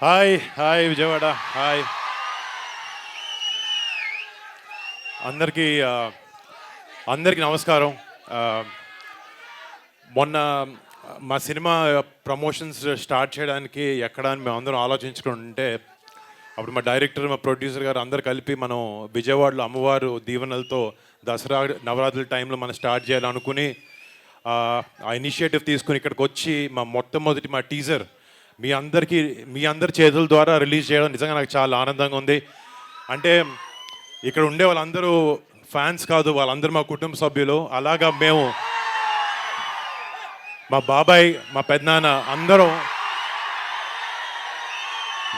Hi hi Vijayawada hi అందరికీ అందరికీ నమస్కారం. మొన్న మా సినిమా ప్రమోషన్స్ స్టార్ట్ చేయడానికి ఎక్కడ అని మేము అందరం ఆలోచించుకుంటుంటే అప్పుడు మా డైరెక్టర్ మా ప్రొడ్యూసర్ గారు అందరు కలిపి మనం విజయవాడలో అమ్మవారు దీవెనలతో దసరా నవరాత్రుల టైంలో మనం స్టార్ట్ చేయాలనుకుని ఆ ఇనిషియేటివ్ తీసుకుని ఇక్కడికి వచ్చి మా మొట్టమొదటి మా టీజర్ మీ అందరి చేతుల ద్వారా రిలీజ్ చేయడం నిజంగా నాకు చాలా ఆనందంగా ఉంది. అంటే ఇక్కడ ఉండే వాళ్ళందరూ ఫ్యాన్స్ కాదు, వాళ్ళందరూ మా కుటుంబ సభ్యులు. అలాగా మేము మా బాబాయ్ మా పెద్దనాన్న అందరం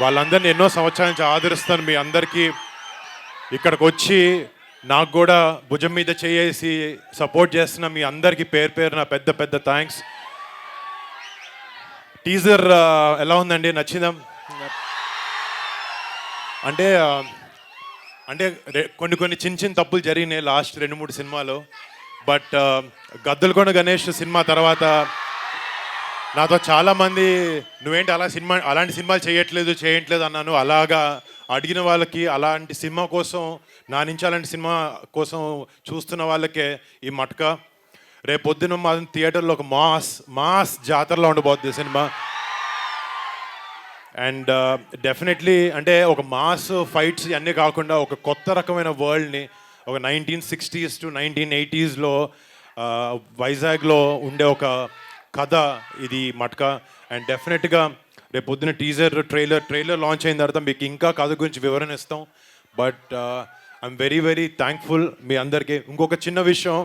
వాళ్ళందరినీ ఎన్నో సంవత్సరాల నుంచి ఆదరిస్తాను. మీ అందరికీ ఇక్కడికి వచ్చి నాకు కూడా భుజం మీద చేసి సపోర్ట్ చేస్తున్న మీ అందరికీ పేరు పేరున పెద్ద పెద్ద థ్యాంక్స్. టీజర్ ఎలా ఉందండి, నచ్చిందా? అంటే అంటే కొన్ని చిన్న తప్పులు జరిగినాయి లాస్ట్ 2-3 సినిమాలు. బట్ గద్దలకొండ గణేష్ సినిమా తర్వాత నాతో చాలామంది నువ్వేంటి అలాంటి సినిమాలు చేయట్లేదు అన్నాను. అలాగా అడిగిన వాళ్ళకి, అలాంటి సినిమా కోసం నా నుంచి అలాంటి సినిమా కోసం చూస్తున్న వాళ్ళకే ఈ మట్కా. రేపొద్దున మా థియేటర్లో ఒక మాస్ జాతరలో ఉండబోతుంది సినిమా. అండ్ డెఫినెట్లీ అంటే ఒక మాస్ ఫైట్స్ అన్నీ కాకుండా ఒక కొత్త రకమైన వరల్డ్ని, ఒక 1960s to 1980s వైజాగ్లో ఉండే ఒక కథ ఇది మట్కా. అండ్ డెఫినెట్గా రేపు పొద్దున ట్రైలర్ లాంచ్ అయిన తర్వాత మీకు ఇంకా కథ గురించి వివరణ ఇస్తాం. But I'm very very thankful మీ అందరికీ. ఇంకొక చిన్న విషయం,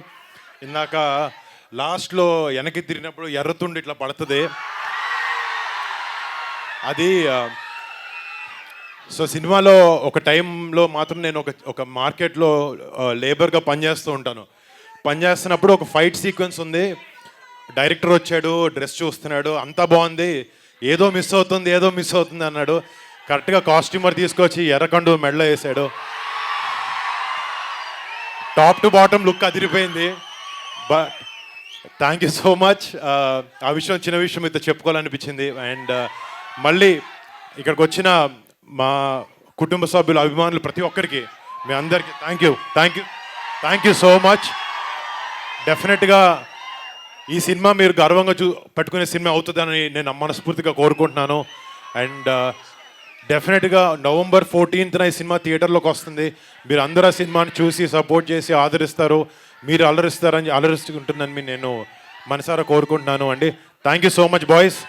ఇందాక లాస్ట్లో వెనక్కి తిరిగినప్పుడు ఎర్రతుండి ఇట్లా పడుతుంది. అది సో సినిమాలో ఒక టైంలో మాత్రం నేను ఒక మార్కెట్లో లేబర్గా పనిచేస్తున్నప్పుడు ఒక ఫైట్ సీక్వెన్స్ ఉంది. డైరెక్టర్ వచ్చాడు, డ్రెస్ చూస్తున్నాడు, అంతా బాగుంది, ఏదో మిస్ అవుతుంది అన్నాడు. కరెక్ట్గా కాస్ట్యూమర్ తీసుకొచ్చి ఎర్రకండు మెడలో వేసాడు. టాప్ టు బాటమ్ లుక్ అదిరిపోయింది. But thank you so much. ఆ విషయం చిన్న విషయం మీతో చెప్పుకోవాలనిపించింది. అండ్ మళ్ళీ ఇక్కడికి వచ్చిన మా కుటుంబ సభ్యులు, అభిమానులు ప్రతి ఒక్కరికి మీ అందరికీ థ్యాంక్ యూ సో మచ్. డెఫినెట్గా ఈ సినిమా మీరు గర్వంగా పెట్టుకునే సినిమా అవుతుందని నేను మనస్ఫూర్తిగా కోరుకుంటున్నాను. అండ్ డెఫినెట్గా November 14th ఈ సినిమా థియేటర్లోకి వస్తుంది. మీరు అందరూ ఆ సినిమాని చూసి సపోర్ట్ చేసి ఆదరిస్తారు, మీరు అలరిస్తుంటుందని నేను మనసారా కోరుకుంటున్నాను అండి. Thank you so much boys.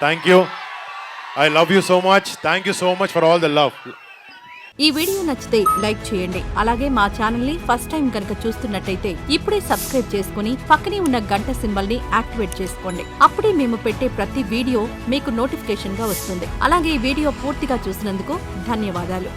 Thank you. I love you so much. Thank you so much for all the love. ఈ వీడియో నచ్చితే లైక్ చేయండి. అలాగే మా ఛానల్ ని ఫస్ట్ టైం కనుక చూస్తున్నట్టయితే ఇప్పుడే సబ్స్క్రైబ్ చేసుకుని పక్కనే ఉన్న గంట సింబల్ ని యాక్టివేట్ చేసుకోండి. అప్పుడే మేము పెట్టే ప్రతి వీడియో మీకు నోటిఫికేషన్ గా వస్తుంది. అలాగే ఈ వీడియో పూర్తిగా చూసినందుకు ధన్యవాదాలు.